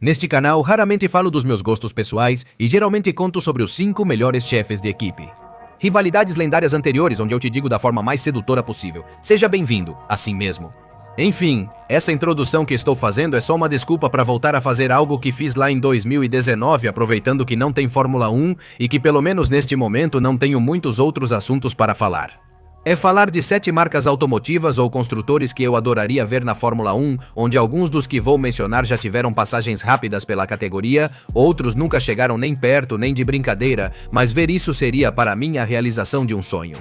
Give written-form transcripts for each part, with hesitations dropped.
Neste canal, raramente falo dos meus gostos pessoais e geralmente conto sobre os 5 melhores chefes de equipe. Rivalidades lendárias anteriores, onde eu te digo da forma mais sedutora possível. Seja bem-vindo, assim mesmo. Enfim, essa introdução que estou fazendo é só uma desculpa para voltar a fazer algo que fiz lá em 2019, aproveitando que não tem Fórmula 1 e que pelo menos neste momento não tenho muitos outros assuntos para falar. É falar de 7 marcas automotivas ou construtores que eu adoraria ver na Fórmula 1, onde alguns dos que vou mencionar já tiveram passagens rápidas pela categoria, outros nunca chegaram nem perto, nem de brincadeira, mas ver isso seria para mim a realização de um sonho.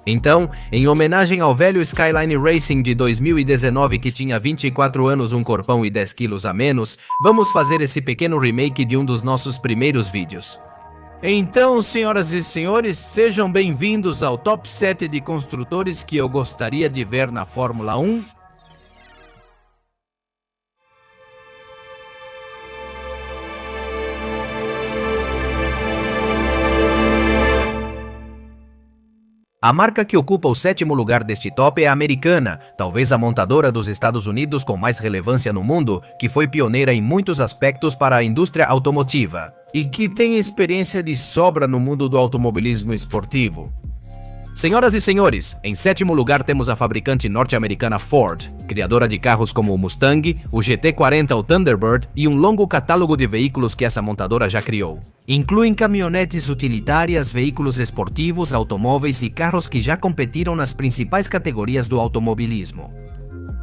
Então, em homenagem ao velho Skyline Racing de 2019 que tinha 24 anos, um corpão e 10 quilos a menos, vamos fazer esse pequeno remake de um dos nossos primeiros vídeos. Então, senhoras e senhores, sejam bem-vindos ao Top 7 de construtores que eu gostaria de ver na Fórmula 1. A marca que ocupa o 7º lugar deste top é a americana, talvez a montadora dos Estados Unidos com mais relevância no mundo, que foi pioneira em muitos aspectos para a indústria automotiva e que tem experiência de sobra no mundo do automobilismo esportivo. Senhoras e senhores, em 7º lugar temos a fabricante norte-americana Ford, criadora de carros como o Mustang, o GT40 ou Thunderbird e um longo catálogo de veículos que essa montadora já criou. Incluem caminhonetes utilitárias, veículos esportivos, automóveis e carros que já competiram nas principais categorias do automobilismo.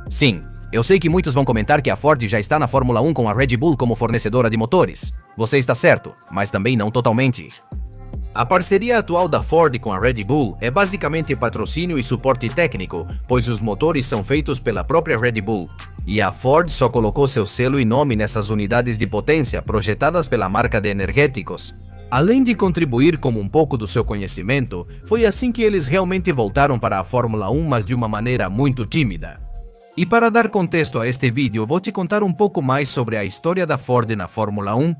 Sim, eu sei que muitos vão comentar que a Ford já está na Fórmula 1 com a Red Bull como fornecedora de motores. Você está certo, mas também não totalmente. A parceria atual da Ford com a Red Bull é basicamente patrocínio e suporte técnico, pois os motores são feitos pela própria Red Bull. E a Ford só colocou seu selo e nome nessas unidades de potência projetadas pela marca de energéticos. Além de contribuir com um pouco do seu conhecimento, foi assim que eles realmente voltaram para a Fórmula 1, mas de uma maneira muito tímida. E para dar contexto a este vídeo, vou te contar um pouco mais sobre a história da Ford na Fórmula 1.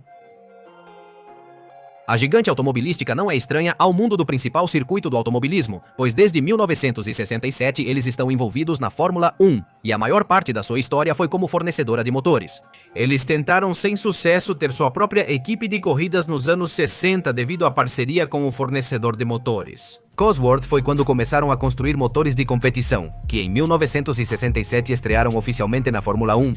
A gigante automobilística não é estranha ao mundo do principal circuito do automobilismo, pois desde 1967 eles estão envolvidos na Fórmula 1, e a maior parte da sua história foi como fornecedora de motores. Eles tentaram sem sucesso ter sua própria equipe de corridas nos anos 60 devido à parceria com o fornecedor de motores. Cosworth foi quando começaram a construir motores de competição, que em 1967 estrearam oficialmente na Fórmula 1.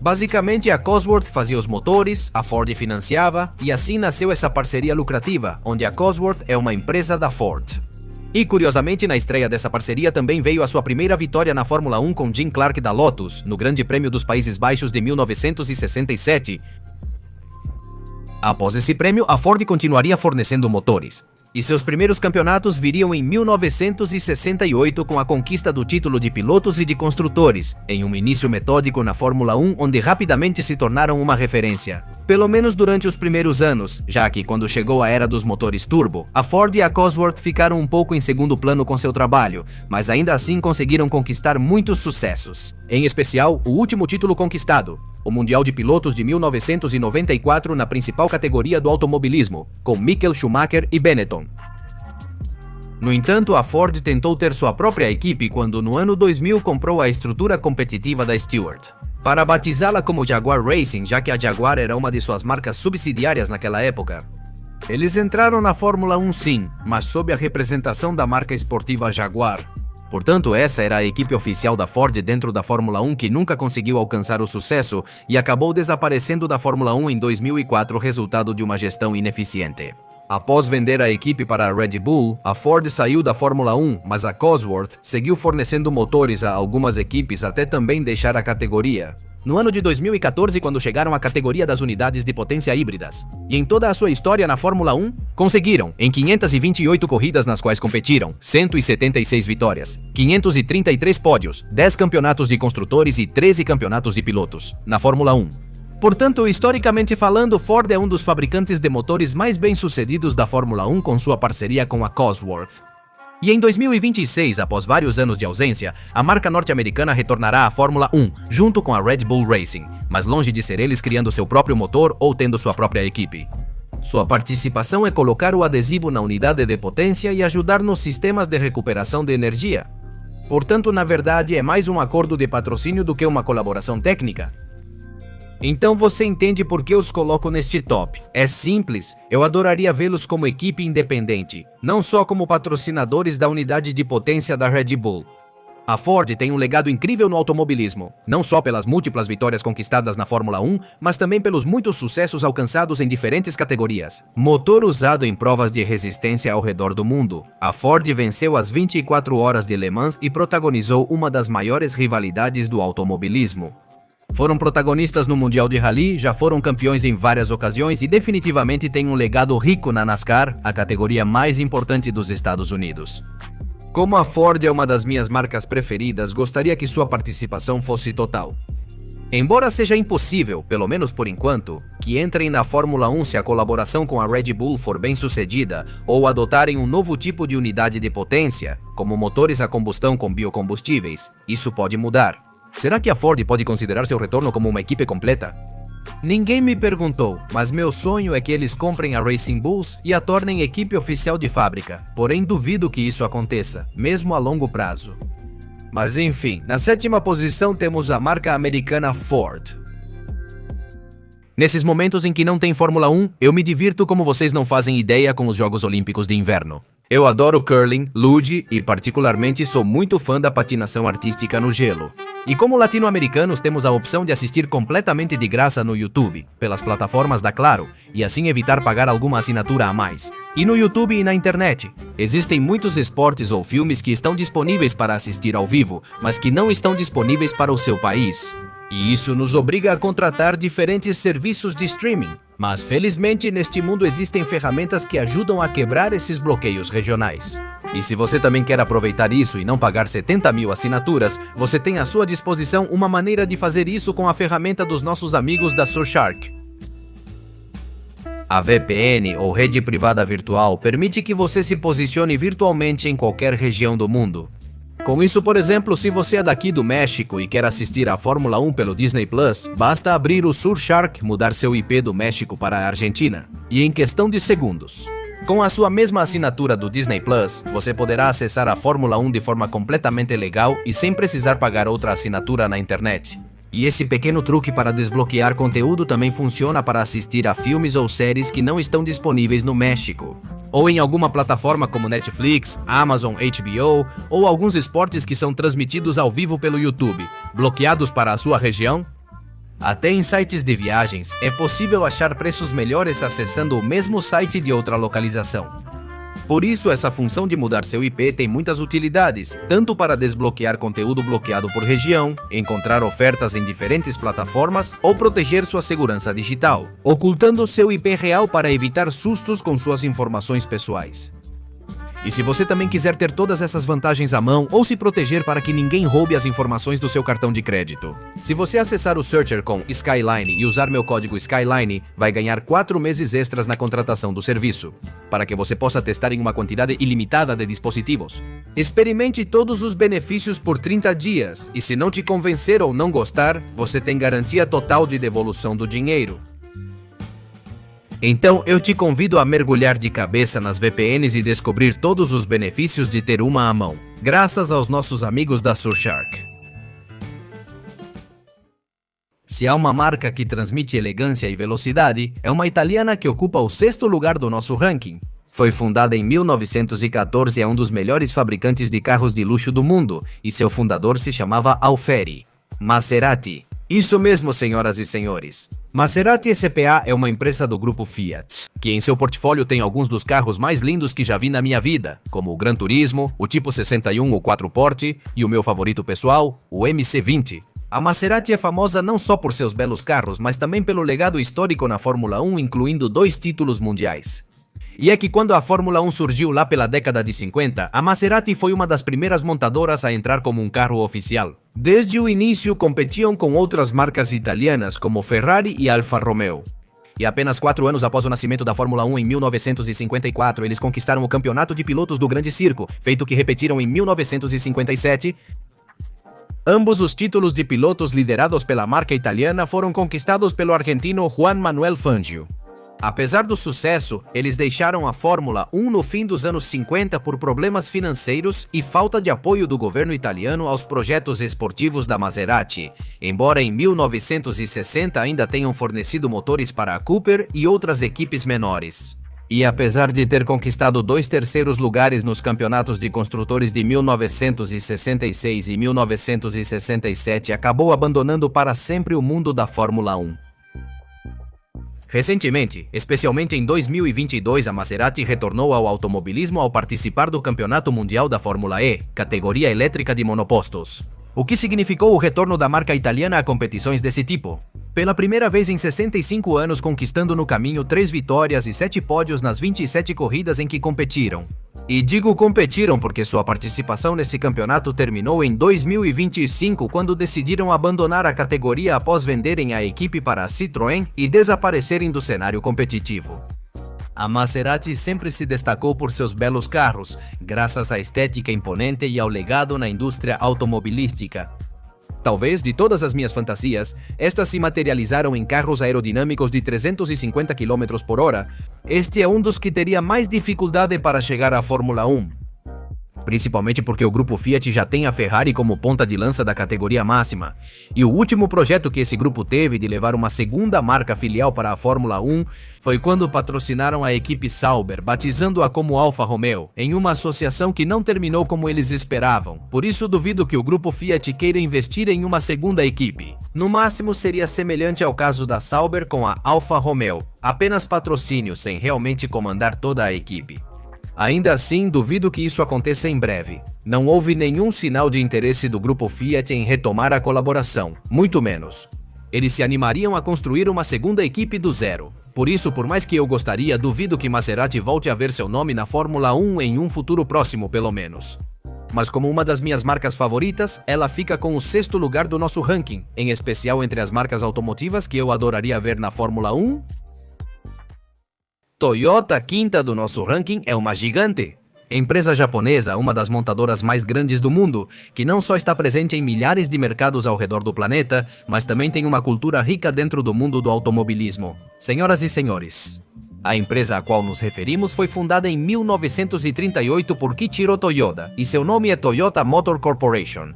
Basicamente, a Cosworth fazia os motores, a Ford financiava, e assim nasceu essa parceria lucrativa, onde a Cosworth é uma empresa da Ford. E curiosamente, na estreia dessa parceria também veio a sua primeira vitória na Fórmula 1 com Jim Clark da Lotus, no Grande Prêmio dos Países Baixos de 1967. Após esse prêmio, a Ford continuaria fornecendo motores. E seus primeiros campeonatos viriam em 1968 com a conquista do título de pilotos e de construtores, em um início metódico na Fórmula 1 onde rapidamente se tornaram uma referência. Pelo menos durante os primeiros anos, já que quando chegou a era dos motores turbo, a Ford e a Cosworth ficaram um pouco em segundo plano com seu trabalho, mas ainda assim conseguiram conquistar muitos sucessos. Em especial, o último título conquistado, o Mundial de Pilotos de 1994 na principal categoria do automobilismo, com Michael Schumacher e Benetton. No entanto, a Ford tentou ter sua própria equipe quando no ano 2000 comprou a estrutura competitiva da Stewart, para batizá-la como Jaguar Racing, já que a Jaguar era uma de suas marcas subsidiárias naquela época. Eles entraram na Fórmula 1 sim, mas sob a representação da marca esportiva Jaguar. Portanto, essa era a equipe oficial da Ford dentro da Fórmula 1 que nunca conseguiu alcançar o sucesso e acabou desaparecendo da Fórmula 1 em 2004, resultado de uma gestão ineficiente. Após vender a equipe para a Red Bull, a Ford saiu da Fórmula 1, mas a Cosworth seguiu fornecendo motores a algumas equipes até também deixar a categoria. No ano de 2014, quando chegaram à categoria das unidades de potência híbridas. E em toda a sua história na Fórmula 1, conseguiram, em 528 corridas nas quais competiram, 176 vitórias, 533 pódios, 10 campeonatos de construtores e 13 campeonatos de pilotos, na Fórmula 1. Portanto, historicamente falando, Ford é um dos fabricantes de motores mais bem-sucedidos da Fórmula 1 com sua parceria com a Cosworth. E em 2026, após vários anos de ausência, a marca norte-americana retornará à Fórmula 1, junto com a Red Bull Racing, mas longe de ser eles criando seu próprio motor ou tendo sua própria equipe. Sua participação é colocar o adesivo na unidade de potência e ajudar nos sistemas de recuperação de energia. Portanto, na verdade, é mais um acordo de patrocínio do que uma colaboração técnica. Então você entende por que os coloco neste top. É simples, eu adoraria vê-los como equipe independente, não só como patrocinadores da unidade de potência da Red Bull. A Ford tem um legado incrível no automobilismo, não só pelas múltiplas vitórias conquistadas na Fórmula 1, mas também pelos muitos sucessos alcançados em diferentes categorias. Motor usado em provas de resistência ao redor do mundo. A Ford venceu as 24 horas de Le Mans e protagonizou uma das maiores rivalidades do automobilismo. Foram protagonistas no Mundial de Rally, já foram campeões em várias ocasiões e definitivamente têm um legado rico na NASCAR, a categoria mais importante dos Estados Unidos. Como a Ford é uma das minhas marcas preferidas, gostaria que sua participação fosse total. Embora seja impossível, pelo menos por enquanto, que entrem na Fórmula 1 se a colaboração com a Red Bull for bem sucedida ou adotarem um novo tipo de unidade de potência, como motores a combustão com biocombustíveis, isso pode mudar. Será que a Ford pode considerar seu retorno como uma equipe completa? Ninguém me perguntou, mas meu sonho é que eles comprem a Racing Bulls e a tornem equipe oficial de fábrica, porém duvido que isso aconteça, mesmo a longo prazo. Mas enfim, na sétima posição temos a marca americana Ford. Nesses momentos em que não tem Fórmula 1, eu me divirto como vocês não fazem ideia com os Jogos Olímpicos de Inverno. Eu adoro curling, luge e particularmente sou muito fã da patinação artística no gelo. E como latino-americanos temos a opção de assistir completamente de graça no YouTube, pelas plataformas da Claro, e assim evitar pagar alguma assinatura a mais. E no YouTube e na internet, existem muitos esportes ou filmes que estão disponíveis para assistir ao vivo, mas que não estão disponíveis para o seu país. E isso nos obriga a contratar diferentes serviços de streaming. Mas felizmente neste mundo existem ferramentas que ajudam a quebrar esses bloqueios regionais. E se você também quer aproveitar isso e não pagar 70 mil assinaturas, você tem à sua disposição uma maneira de fazer isso com a ferramenta dos nossos amigos da Surfshark. A VPN, ou rede privada virtual, permite que você se posicione virtualmente em qualquer região do mundo. Com isso, por exemplo, se você é daqui do México e quer assistir à Fórmula 1 pelo Disney Plus, basta abrir o Surfshark, mudar seu IP do México para a Argentina, e em questão de segundos. Com a sua mesma assinatura do Disney Plus, você poderá acessar a Fórmula 1 de forma completamente legal e sem precisar pagar outra assinatura na internet. E esse pequeno truque para desbloquear conteúdo também funciona para assistir a filmes ou séries que não estão disponíveis no México, ou em alguma plataforma como Netflix, Amazon, HBO, ou alguns esportes que são transmitidos ao vivo pelo YouTube, bloqueados para a sua região. Até em sites de viagens, é possível achar preços melhores acessando o mesmo site de outra localização. Por isso, essa função de mudar seu IP tem muitas utilidades, tanto para desbloquear conteúdo bloqueado por região, encontrar ofertas em diferentes plataformas ou proteger sua segurança digital, ocultando seu IP real para evitar sustos com suas informações pessoais. E se você também quiser ter todas essas vantagens à mão ou se proteger para que ninguém roube as informações do seu cartão de crédito, se você acessar o Searcher com Skyline e usar meu código Skyline, vai ganhar 4 meses extras na contratação do serviço, para que você possa testar em uma quantidade ilimitada de dispositivos. Experimente todos os benefícios por 30 dias e se não te convencer ou não gostar, você tem garantia total de devolução do dinheiro. Então eu te convido a mergulhar de cabeça nas VPNs e descobrir todos os benefícios de ter uma à mão, graças aos nossos amigos da Surfshark. Se há uma marca que transmite elegância e velocidade, é uma italiana que ocupa o 6º lugar do nosso ranking. Foi fundada em 1914 e é um dos melhores fabricantes de carros de luxo do mundo, e seu fundador se chamava Alfieri. Maserati. Isso mesmo, senhoras e senhores. Maserati S.p.A. é uma empresa do grupo Fiat, que em seu portfólio tem alguns dos carros mais lindos que já vi na minha vida, como o Gran Turismo, o Tipo 61 ou 4porte e o meu favorito pessoal, o MC20. A Maserati é famosa não só por seus belos carros, mas também pelo legado histórico na Fórmula 1, incluindo 2 títulos mundiais. E é que quando a Fórmula 1 surgiu lá pela década de 50, a Maserati foi uma das primeiras montadoras a entrar como um carro oficial. Desde o início competiam com outras marcas italianas como Ferrari e Alfa Romeo. E apenas 4 anos após o nascimento da Fórmula 1 em 1954, eles conquistaram o campeonato de pilotos do Grande Circo, feito que repetiram em 1957. Ambos os títulos de pilotos liderados pela marca italiana foram conquistados pelo argentino Juan Manuel Fangio. Apesar do sucesso, eles deixaram a Fórmula 1 no fim dos anos 50 por problemas financeiros e falta de apoio do governo italiano aos projetos esportivos da Maserati, embora em 1960 ainda tenham fornecido motores para a Cooper e outras equipes menores. E apesar de ter conquistado 2 terceiros lugares nos campeonatos de construtores de 1966 e 1967, acabou abandonando para sempre o mundo da Fórmula 1. Recentemente, especialmente em 2022, a Maserati retornou ao automobilismo ao participar do Campeonato Mundial da Fórmula E, categoria elétrica de monopostos. O que significou o retorno da marca italiana a competições desse tipo? Pela primeira vez em 65 anos, conquistando no caminho 3 vitórias e 7 pódios nas 27 corridas em que competiram. E digo competiram porque sua participação nesse campeonato terminou em 2025, quando decidiram abandonar a categoria após venderem a equipe para a Citroën e desaparecerem do cenário competitivo. A Maserati sempre se destacou por seus belos carros, graças à estética imponente e ao legado na indústria automobilística. Talvez, de todas as minhas fantasias, estas se materializaram em carros aerodinâmicos de 350 km/h. Este é um dos que teria mais dificuldade para chegar à Fórmula 1. Principalmente porque o grupo Fiat já tem a Ferrari como ponta de lança da categoria máxima. E o último projeto que esse grupo teve de levar uma segunda marca filial para a Fórmula 1 foi quando patrocinaram a equipe Sauber, batizando-a como Alfa Romeo, em uma associação que não terminou como eles esperavam. Por isso duvido que o grupo Fiat queira investir em uma segunda equipe. No máximo seria semelhante ao caso da Sauber com a Alfa Romeo, apenas patrocínio sem realmente comandar toda a equipe. Ainda assim, duvido que isso aconteça em breve. Não houve nenhum sinal de interesse do grupo Fiat em retomar a colaboração, muito menos. Eles se animariam a construir uma segunda equipe do zero. Por isso, por mais que eu gostaria, duvido que Maserati volte a ver seu nome na Fórmula 1 em um futuro próximo, pelo menos. Mas como uma das minhas marcas favoritas, ela fica com o 6º lugar do nosso ranking, em especial entre as marcas automotivas que eu adoraria ver na Fórmula 1. Toyota, quinta do nosso ranking, é uma gigante. Empresa japonesa, uma das montadoras mais grandes do mundo, que não só está presente em milhares de mercados ao redor do planeta, mas também tem uma cultura rica dentro do mundo do automobilismo. Senhoras e senhores, a empresa a qual nos referimos foi fundada em 1938 por Kiichiro Toyoda, e seu nome é Toyota Motor Corporation.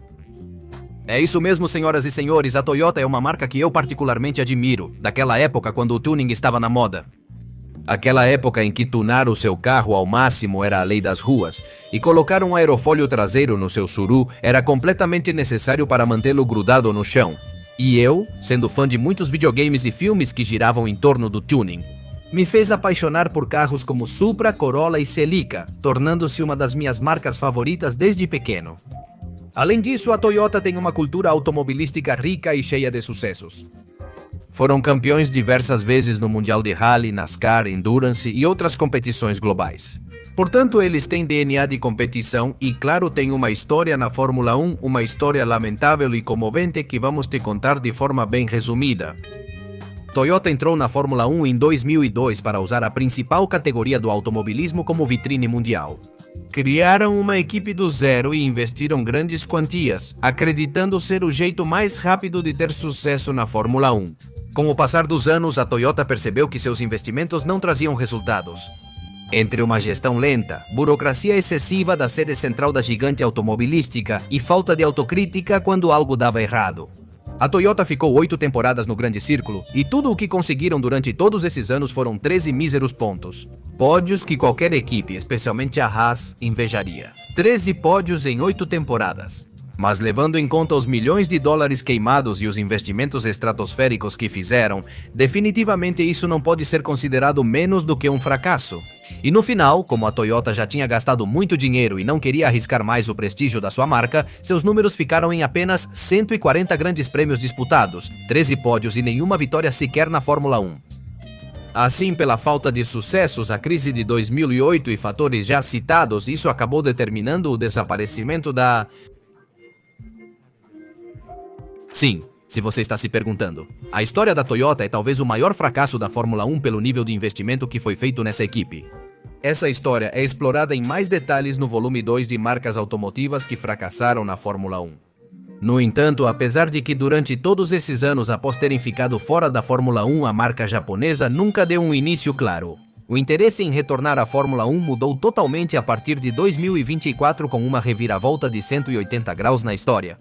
É isso mesmo, senhoras e senhores, a Toyota é uma marca que eu particularmente admiro, daquela época quando o tuning estava na moda. Aquela época em que tunar o seu carro ao máximo era a lei das ruas, e colocar um aerofólio traseiro no seu Tsuru era completamente necessário para mantê-lo grudado no chão. E eu, sendo fã de muitos videogames e filmes que giravam em torno do tuning, me fez apaixonar por carros como Supra, Corolla e Celica, tornando-se uma das minhas marcas favoritas desde pequeno. Além disso, a Toyota tem uma cultura automobilística rica e cheia de sucessos. Foram campeões diversas vezes no Mundial de Rally, NASCAR, Endurance e outras competições globais. Portanto, eles têm DNA de competição e, claro, têm uma história na Fórmula 1, uma história lamentável e comovente que vamos te contar de forma bem resumida. Toyota entrou na Fórmula 1 em 2002 para usar a principal categoria do automobilismo como vitrine mundial. Criaram uma equipe do zero e investiram grandes quantias, acreditando ser o jeito mais rápido de ter sucesso na Fórmula 1. Com o passar dos anos, a Toyota percebeu que seus investimentos não traziam resultados. Entre uma gestão lenta, burocracia excessiva da sede central da gigante automobilística e falta de autocrítica quando algo dava errado. A Toyota ficou 8 temporadas no Grande Círculo e tudo o que conseguiram durante todos esses anos foram 13 míseros pontos. Pódios que qualquer equipe, especialmente a Haas, invejaria. 13 pódios em 8 temporadas. Mas levando em conta os milhões de dólares queimados e os investimentos estratosféricos que fizeram, definitivamente isso não pode ser considerado menos do que um fracasso. E no final, como a Toyota já tinha gastado muito dinheiro e não queria arriscar mais o prestígio da sua marca, seus números ficaram em apenas 140 grandes prêmios disputados, 13 pódios e nenhuma vitória sequer na Fórmula 1. Assim, pela falta de sucessos, a crise de 2008 e fatores já citados, isso acabou determinando o desaparecimento da... Sim, se você está se perguntando, a história da Toyota é talvez o maior fracasso da Fórmula 1 pelo nível de investimento que foi feito nessa equipe. Essa história é explorada em mais detalhes no volume 2 de Marcas Automotivas que Fracassaram na Fórmula 1. No entanto, apesar de que durante todos esses anos após terem ficado fora da Fórmula 1, a marca japonesa nunca deu um início claro. O interesse em retornar à Fórmula 1 mudou totalmente a partir de 2024 com uma reviravolta de 180 graus na história.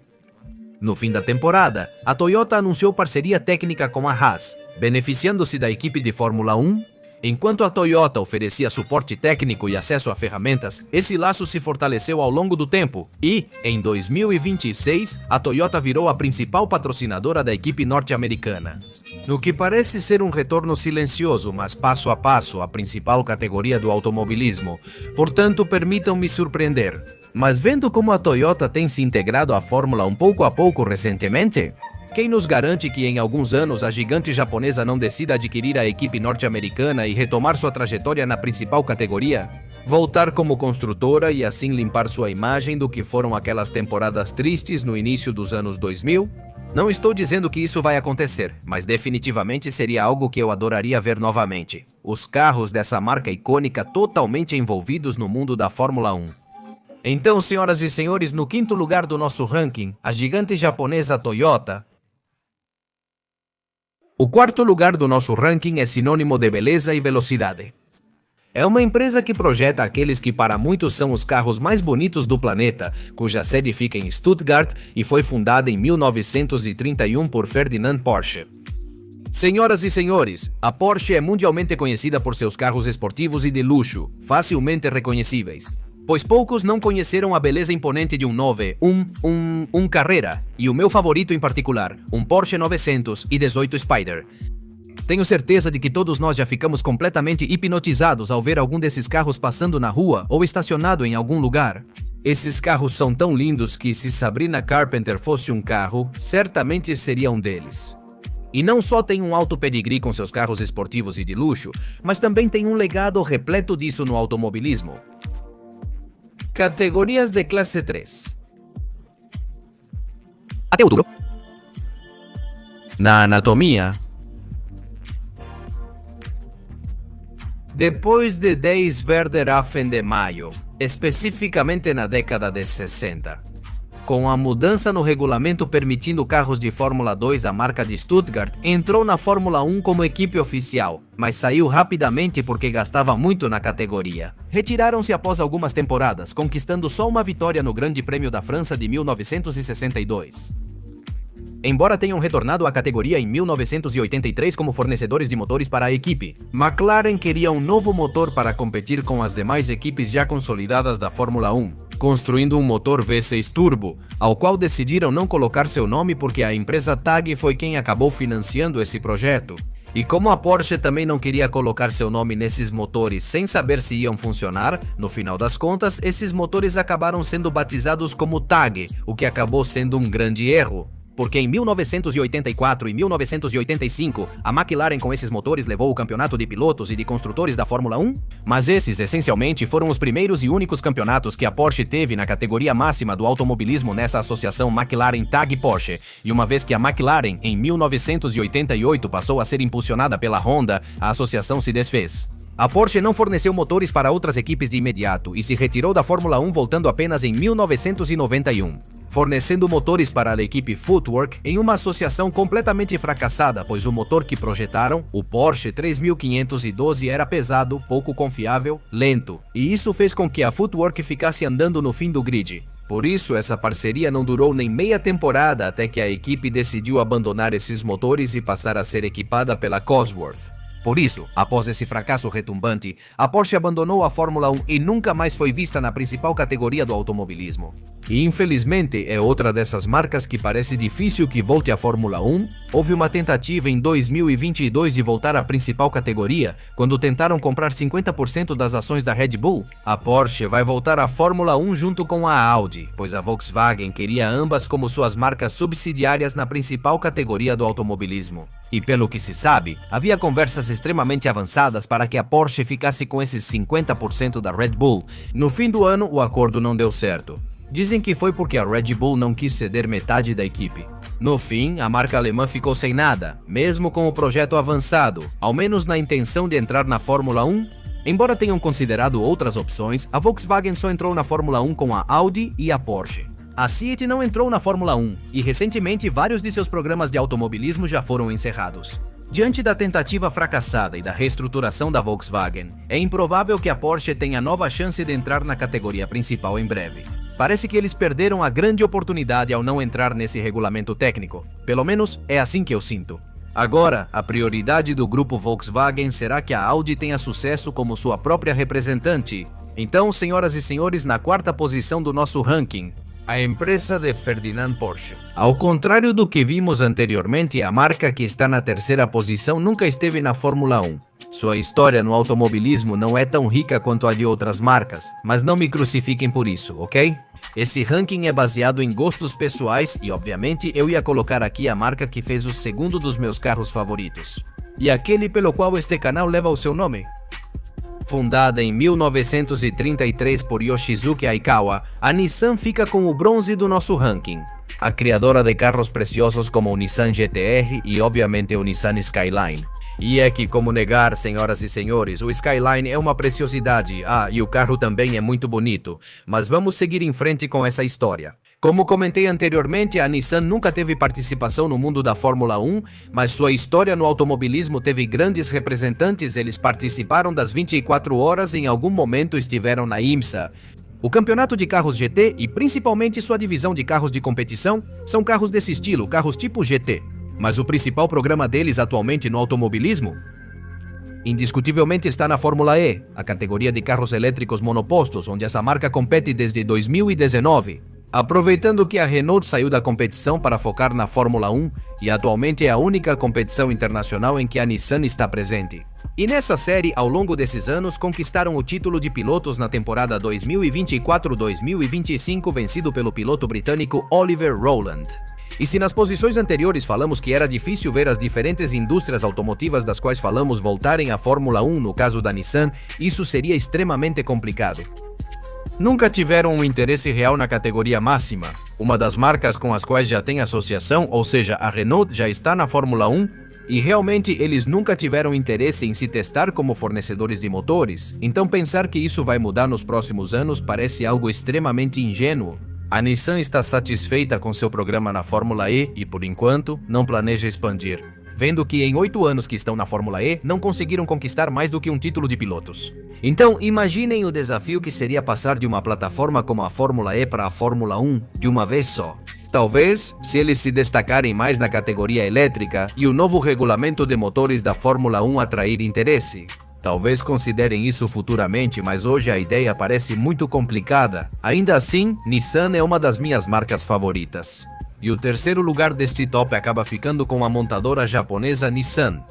No fim da temporada, a Toyota anunciou parceria técnica com a Haas, beneficiando-se da equipe de Fórmula 1. Enquanto a Toyota oferecia suporte técnico e acesso a ferramentas, esse laço se fortaleceu ao longo do tempo e, em 2026, a Toyota virou a principal patrocinadora da equipe norte-americana. No que parece ser um retorno silencioso, mas passo a passo, à principal categoria do automobilismo. Portanto, permitam-me surpreender. Mas vendo como a Toyota tem se integrado à Fórmula 1 pouco a pouco recentemente, quem nos garante que em alguns anos a gigante japonesa não decida adquirir a equipe norte-americana e retomar sua trajetória na principal categoria? Voltar como construtora e assim limpar sua imagem do que foram aquelas temporadas tristes no início dos anos 2000? Não estou dizendo que isso vai acontecer, mas definitivamente seria algo que eu adoraria ver novamente. Os carros dessa marca icônica totalmente envolvidos no mundo da Fórmula 1. Então, senhoras e senhores, no quinto lugar do nosso ranking, a gigante japonesa Toyota. O quarto lugar do nosso ranking é sinônimo de beleza e velocidade. É uma empresa que projeta aqueles que para muitos são os carros mais bonitos do planeta, cuja sede fica em Stuttgart e foi fundada em 1931 por Ferdinand Porsche. Senhoras e senhores, a Porsche é mundialmente conhecida por seus carros esportivos e de luxo, facilmente reconhecíveis. Pois poucos não conheceram a beleza imponente de um 911 Carrera, e o meu favorito em particular, um Porsche 918 Spyder. Tenho certeza de que todos nós já ficamos completamente hipnotizados ao ver algum desses carros passando na rua ou estacionado em algum lugar. Esses carros são tão lindos que, se Sabrina Carpenter fosse um carro, certamente seria um deles. E não só tem um alto pedigree com seus carros esportivos e de luxo, mas também tem um legado repleto disso no automobilismo. Categorias de classe 3. Até o duro. Na anatomia. Depois de 10 Werder-Affen de maio, especificamente na década de 60. Com a mudança no regulamento permitindo carros de Fórmula 2, a marca de Stuttgart entrou na Fórmula 1 como equipe oficial, mas saiu rapidamente porque gastava muito na categoria. Retiraram-se após algumas temporadas, conquistando só uma vitória no Grande Prêmio da França de 1962. Embora tenham retornado à categoria em 1983 como fornecedores de motores para a equipe, McLaren queria um novo motor para competir com as demais equipes já consolidadas da Fórmula 1, construindo um motor V6 Turbo, ao qual decidiram não colocar seu nome porque a empresa TAG foi quem acabou financiando esse projeto. E como a Porsche também não queria colocar seu nome nesses motores sem saber se iam funcionar, no final das contas, esses motores acabaram sendo batizados como TAG, o que acabou sendo um grande erro. Porque em 1984 e 1985, a McLaren com esses motores levou o campeonato de pilotos e de construtores da Fórmula 1, mas esses essencialmente foram os primeiros e únicos campeonatos que a Porsche teve na categoria máxima do automobilismo nessa associação McLaren Tag Porsche, e uma vez que a McLaren em 1988 passou a ser impulsionada pela Honda, a associação se desfez. A Porsche não forneceu motores para outras equipes de imediato e se retirou da Fórmula 1 voltando apenas em 1991. Fornecendo motores para a equipe Footwork em uma associação completamente fracassada, pois o motor que projetaram, o Porsche 3512, era pesado, pouco confiável, lento, e isso fez com que a Footwork ficasse andando no fim do grid. Por isso, essa parceria não durou nem meia temporada até que a equipe decidiu abandonar esses motores e passar a ser equipada pela Cosworth. Por isso, após esse fracasso retumbante, a Porsche abandonou a Fórmula 1 e nunca mais foi vista na principal categoria do automobilismo. E infelizmente é outra dessas marcas que parece difícil que volte à Fórmula 1. Houve uma tentativa em 2022 de voltar à principal categoria, quando tentaram comprar 50% das ações da Red Bull. A Porsche vai voltar à Fórmula 1 junto com a Audi, pois a Volkswagen queria ambas como suas marcas subsidiárias na principal categoria do automobilismo. E pelo que se sabe, havia conversas extremamente avançadas para que a Porsche ficasse com esses 50% da Red Bull. No fim do ano, o acordo não deu certo. Dizem que foi porque a Red Bull não quis ceder metade da equipe. No fim, a marca alemã ficou sem nada, mesmo com o projeto avançado, ao menos na intenção de entrar na Fórmula 1. Embora tenham considerado outras opções, a Volkswagen só entrou na Fórmula 1 com a Audi e a Porsche. A Seat não entrou na Fórmula 1 e recentemente vários de seus programas de automobilismo já foram encerrados. Diante da tentativa fracassada e da reestruturação da Volkswagen, é improvável que a Porsche tenha nova chance de entrar na categoria principal em breve. Parece que eles perderam a grande oportunidade ao não entrar nesse regulamento técnico. Pelo menos é assim que eu sinto. Agora, a prioridade do grupo Volkswagen será que a Audi tenha sucesso como sua própria representante. Então, senhoras e senhores, na quarta posição do nosso ranking, a empresa de Ferdinand Porsche. Ao contrário do que vimos anteriormente, a marca que está na terceira posição nunca esteve na Fórmula 1. Sua história no automobilismo não é tão rica quanto a de outras marcas, mas não me crucifiquem por isso, ok? Esse ranking é baseado em gostos pessoais e, obviamente, eu ia colocar aqui a marca que fez o segundo dos meus carros favoritos. E aquele pelo qual este canal leva o seu nome. Fundada em 1933 por Yoshizuki Aikawa, a Nissan fica com o bronze do nosso ranking. A criadora de carros preciosos como o Nissan GT-R e obviamente o Nissan Skyline. E é que, como negar, senhoras e senhores, o Skyline é uma preciosidade, e o carro também é muito bonito, mas vamos seguir em frente com essa história. Como comentei anteriormente, a Nissan nunca teve participação no mundo da Fórmula 1, mas sua história no automobilismo teve grandes representantes, eles participaram das 24 horas e em algum momento estiveram na IMSA. O campeonato de carros GT e principalmente sua divisão de carros de competição são carros desse estilo, carros tipo GT. Mas o principal programa deles atualmente no automobilismo, indiscutivelmente está na Fórmula E, a categoria de carros elétricos monopostos, onde essa marca compete desde 2019. Aproveitando que a Renault saiu da competição para focar na Fórmula 1 e atualmente é a única competição internacional em que a Nissan está presente. E nessa série, ao longo desses anos, conquistaram o título de pilotos na temporada 2024-2025, vencido pelo piloto britânico Oliver Rowland. E se nas posições anteriores falamos que era difícil ver as diferentes indústrias automotivas das quais falamos voltarem à Fórmula 1 no caso da Nissan, isso seria extremamente complicado. Nunca tiveram um interesse real na categoria máxima, uma das marcas com as quais já tem associação, ou seja, a Renault já está na Fórmula 1, e realmente eles nunca tiveram interesse em se testar como fornecedores de motores, então pensar que isso vai mudar nos próximos anos parece algo extremamente ingênuo. A Nissan está satisfeita com seu programa na Fórmula E e, por enquanto, não planeja expandir, vendo que em 8 anos que estão na Fórmula E, não conseguiram conquistar mais do que um título de pilotos. Então, imaginem o desafio que seria passar de uma plataforma como a Fórmula E para a Fórmula 1 de uma vez só. Talvez, se eles se destacarem mais na categoria elétrica e o novo regulamento de motores da Fórmula 1 atrair interesse. Talvez considerem isso futuramente, mas hoje a ideia parece muito complicada. Ainda assim, Nissan é uma das minhas marcas favoritas. E o terceiro lugar deste top acaba ficando com a montadora japonesa Nissan.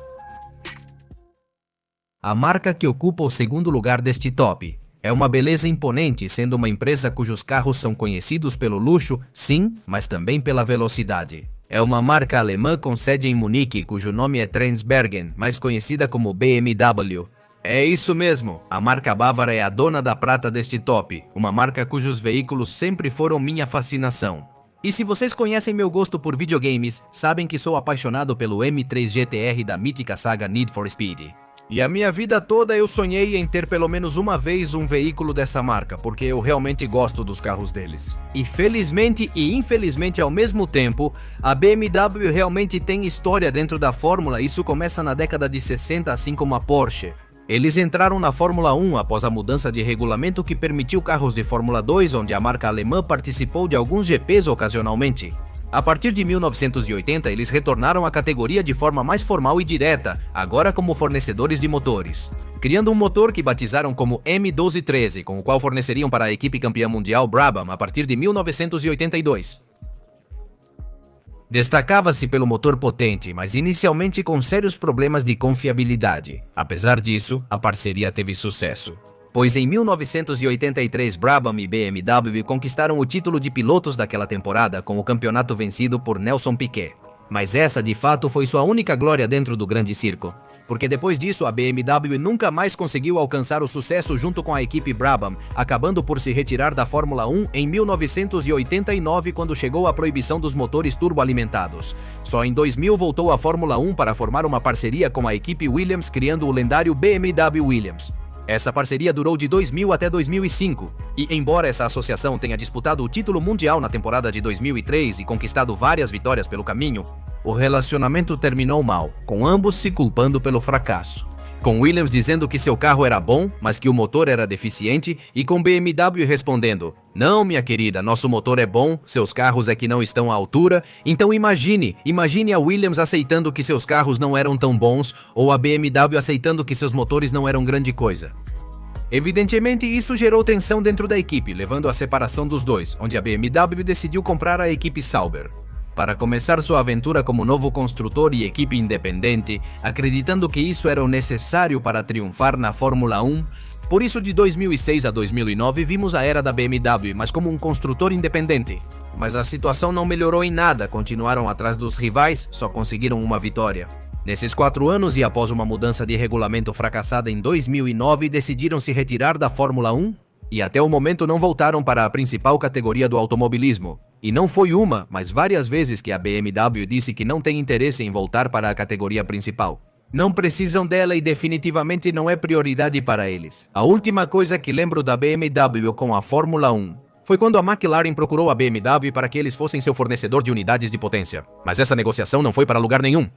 A marca que ocupa o segundo lugar deste top é uma beleza imponente, sendo uma empresa cujos carros são conhecidos pelo luxo, sim, mas também pela velocidade. É uma marca alemã com sede em Munique, cujo nome é Trensbergen, mais conhecida como BMW. É isso mesmo, a marca bávara é a dona da prata deste top, uma marca cujos veículos sempre foram minha fascinação. E se vocês conhecem meu gosto por videogames, sabem que sou apaixonado pelo M3 GT-R da mítica saga Need for Speed. E a minha vida toda eu sonhei em ter pelo menos uma vez um veículo dessa marca, porque eu realmente gosto dos carros deles. E felizmente e infelizmente ao mesmo tempo, a BMW realmente tem história dentro da Fórmula, isso começa na década de 60, assim como a Porsche. Eles entraram na Fórmula 1 após a mudança de regulamento que permitiu carros de Fórmula 2, onde a marca alemã participou de alguns GPs ocasionalmente. A partir de 1980, eles retornaram à categoria de forma mais formal e direta, agora como fornecedores de motores, criando um motor que batizaram como M1213, com o qual forneceriam para a equipe campeã mundial Brabham a partir de 1982. Destacava-se pelo motor potente, mas inicialmente com sérios problemas de confiabilidade. Apesar disso, a parceria teve sucesso, pois em 1983 Brabham e BMW conquistaram o título de pilotos daquela temporada com o campeonato vencido por Nelson Piquet. Mas essa de fato foi sua única glória dentro do grande circo, porque depois disso a BMW nunca mais conseguiu alcançar o sucesso junto com a equipe Brabham, acabando por se retirar da Fórmula 1 em 1989 quando chegou a proibição dos motores turboalimentados. Só em 2000 voltou à Fórmula 1 para formar uma parceria com a equipe Williams, criando o lendário BMW Williams. Essa parceria durou de 2000 até 2005, e embora essa associação tenha disputado o título mundial na temporada de 2003 e conquistado várias vitórias pelo caminho, o relacionamento terminou mal, com ambos se culpando pelo fracasso. Com Williams dizendo que seu carro era bom, mas que o motor era deficiente, e com BMW respondendo: "Não, minha querida, nosso motor é bom, seus carros é que não estão à altura, então imagine a Williams aceitando que seus carros não eram tão bons, ou a BMW aceitando que seus motores não eram grande coisa." Evidentemente, isso gerou tensão dentro da equipe, levando à separação dos dois, onde a BMW decidiu comprar a equipe Sauber. Para começar sua aventura como novo construtor e equipe independente, acreditando que isso era o necessário para triunfar na Fórmula 1. Por isso, de 2006 a 2009 vimos a era da BMW, mas como um construtor independente. Mas a situação não melhorou em nada, continuaram atrás dos rivais, só conseguiram uma vitória. Nesses 4 anos e após uma mudança de regulamento fracassada em 2009, decidiram se retirar da Fórmula 1 e até o momento não voltaram para a principal categoria do automobilismo. E não foi uma, mas várias vezes que a BMW disse que não tem interesse em voltar para a categoria principal. Não precisam dela e definitivamente não é prioridade para eles. A última coisa que lembro da BMW com a Fórmula 1 foi quando a McLaren procurou a BMW para que eles fossem seu fornecedor de unidades de potência. Mas essa negociação não foi para lugar nenhum.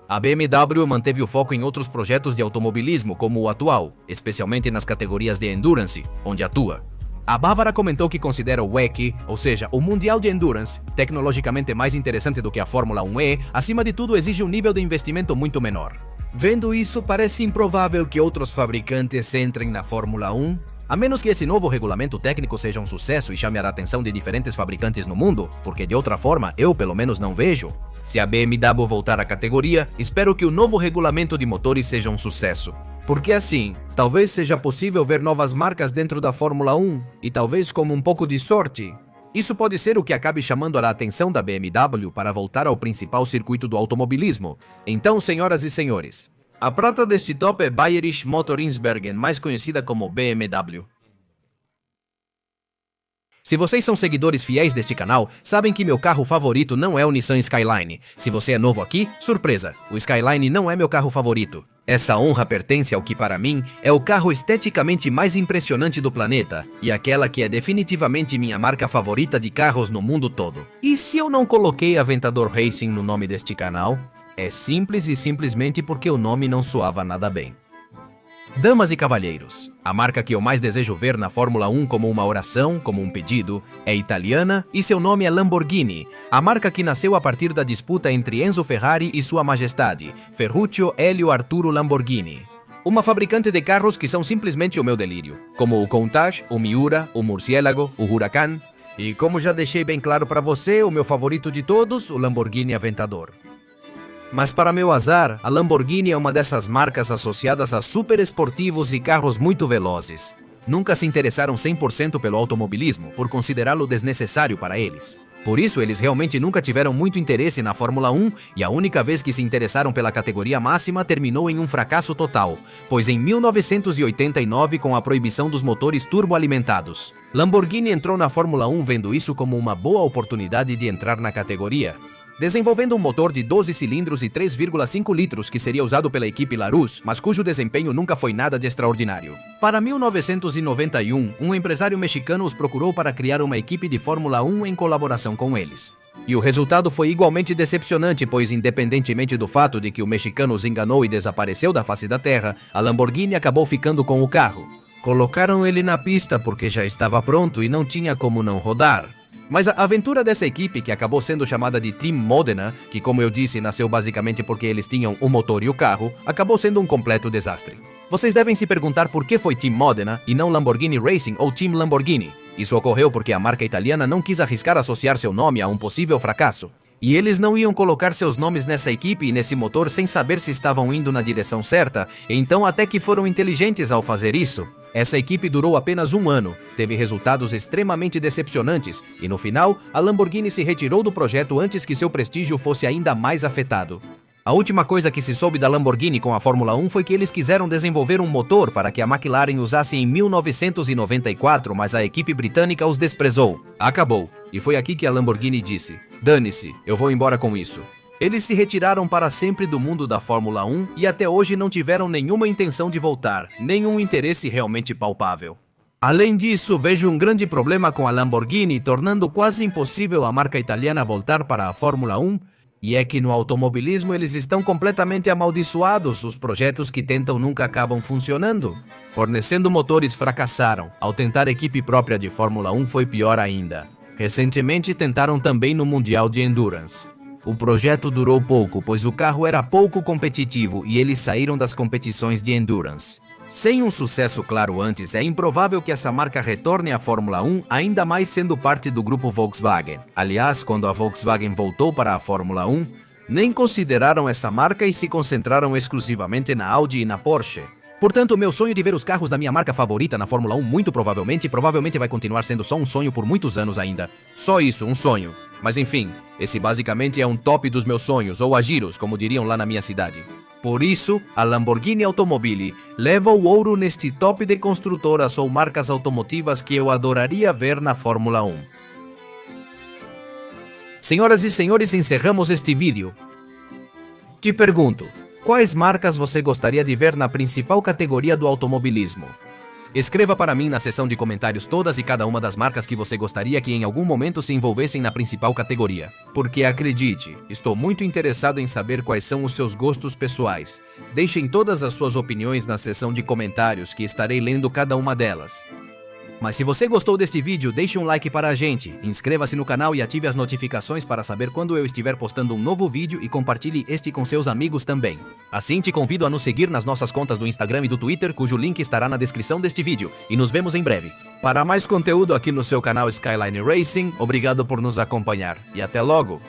A BMW manteve o foco em outros projetos de automobilismo como o atual, especialmente nas categorias de Endurance, onde atua. A Bávara comentou que considera o WEC, ou seja, o Mundial de Endurance, tecnologicamente mais interessante do que a Fórmula 1 e, acima de tudo, exige um nível de investimento muito menor. Vendo isso, parece improvável que outros fabricantes entrem na Fórmula 1, a menos que esse novo regulamento técnico seja um sucesso e chame a atenção de diferentes fabricantes no mundo, porque de outra forma eu pelo menos não vejo. Se a BMW voltar à categoria, espero que o novo regulamento de motores seja um sucesso. Porque assim, talvez seja possível ver novas marcas dentro da Fórmula 1 e talvez como um pouco de sorte. Isso pode ser o que acabe chamando a atenção da BMW para voltar ao principal circuito do automobilismo. Então, senhoras e senhores, a prata deste top é Bayerische Motorinsbergen, mais conhecida como BMW. Se vocês são seguidores fiéis deste canal, sabem que meu carro favorito não é o Nissan Skyline. Se você é novo aqui, surpresa, o Skyline não é meu carro favorito. Essa honra pertence ao que para mim é o carro esteticamente mais impressionante do planeta e aquela que é definitivamente minha marca favorita de carros no mundo todo. E se eu não coloquei Aventador Racing no nome deste canal? É simples e simplesmente porque o nome não soava nada bem. Damas e cavalheiros, a marca que eu mais desejo ver na Fórmula 1 como uma oração, como um pedido, é italiana e seu nome é Lamborghini, a marca que nasceu a partir da disputa entre Enzo Ferrari e Sua Majestade, Ferruccio Elio Arturo Lamborghini. Uma fabricante de carros que são simplesmente o meu delírio, como o Countach, o Miura, o Murciélago, o Huracan, e como já deixei bem claro para você, o meu favorito de todos, o Lamborghini Aventador. Mas para meu azar, a Lamborghini é uma dessas marcas associadas a super esportivos e carros muito velozes. Nunca se interessaram 100% pelo automobilismo, por considerá-lo desnecessário para eles. Por isso, eles realmente nunca tiveram muito interesse na Fórmula 1 e a única vez que se interessaram pela categoria máxima terminou em um fracasso total, pois em 1989, com a proibição dos motores turboalimentados, Lamborghini entrou na Fórmula 1 vendo isso como uma boa oportunidade de entrar na categoria. Desenvolvendo um motor de 12 cilindros e 3,5 litros que seria usado pela equipe Larus, mas cujo desempenho nunca foi nada de extraordinário. Para 1991, um empresário mexicano os procurou para criar uma equipe de Fórmula 1 em colaboração com eles. E o resultado foi igualmente decepcionante, pois independentemente do fato de que o mexicano os enganou e desapareceu da face da terra, a Lamborghini acabou ficando com o carro. Colocaram ele na pista porque já estava pronto e não tinha como não rodar. Mas a aventura dessa equipe, que acabou sendo chamada de Team Modena, que como eu disse nasceu basicamente porque eles tinham o motor e o carro, acabou sendo um completo desastre. Vocês devem se perguntar por que foi Team Modena e não Lamborghini Racing ou Team Lamborghini. Isso ocorreu porque a marca italiana não quis arriscar associar seu nome a um possível fracasso. E eles não iam colocar seus nomes nessa equipe e nesse motor sem saber se estavam indo na direção certa, então até que foram inteligentes ao fazer isso. Essa equipe durou apenas um ano, teve resultados extremamente decepcionantes e no final, a Lamborghini se retirou do projeto antes que seu prestígio fosse ainda mais afetado. A última coisa que se soube da Lamborghini com a Fórmula 1 foi que eles quiseram desenvolver um motor para que a McLaren usasse em 1994, mas a equipe britânica os desprezou. Acabou. E foi aqui que a Lamborghini disse: "Dane-se, eu vou embora com isso." Eles se retiraram para sempre do mundo da Fórmula 1 e até hoje não tiveram nenhuma intenção de voltar, nenhum interesse realmente palpável. Além disso, vejo um grande problema com a Lamborghini, tornando quase impossível a marca italiana voltar para a Fórmula 1, e é que no automobilismo eles estão completamente amaldiçoados, os projetos que tentam nunca acabam funcionando. Fornecendo motores fracassaram, ao tentar equipe própria de Fórmula 1 foi pior ainda. Recentemente tentaram também no Mundial de Endurance. O projeto durou pouco, pois o carro era pouco competitivo e eles saíram das competições de Endurance. Sem um sucesso claro antes, é improvável que essa marca retorne à Fórmula 1, ainda mais sendo parte do grupo Volkswagen. Aliás, quando a Volkswagen voltou para a Fórmula 1, nem consideraram essa marca e se concentraram exclusivamente na Audi e na Porsche. Portanto, meu sonho de ver os carros da minha marca favorita na Fórmula 1 muito provavelmente vai continuar sendo só um sonho por muitos anos ainda. Só isso, um sonho. Mas enfim, esse basicamente é um top dos meus sonhos, ou agiros, como diriam lá na minha cidade. Por isso, a Lamborghini Automobili leva o ouro neste top de construtoras ou marcas automotivas que eu adoraria ver na Fórmula 1. Senhoras e senhores, encerramos este vídeo. Te pergunto, quais marcas você gostaria de ver na principal categoria do automobilismo? Escreva para mim na seção de comentários todas e cada uma das marcas que você gostaria que em algum momento se envolvessem na principal categoria. Porque acredite, estou muito interessado em saber quais são os seus gostos pessoais. Deixem todas as suas opiniões na seção de comentários que estarei lendo cada uma delas. Mas se você gostou deste vídeo, deixe um like para a gente, inscreva-se no canal e ative as notificações para saber quando eu estiver postando um novo vídeo e compartilhe este com seus amigos também. Assim te convido a nos seguir nas nossas contas do Instagram e do Twitter, cujo link estará na descrição deste vídeo, e nos vemos em breve. Para mais conteúdo aqui no seu canal Skyline Racing, obrigado por nos acompanhar e até logo!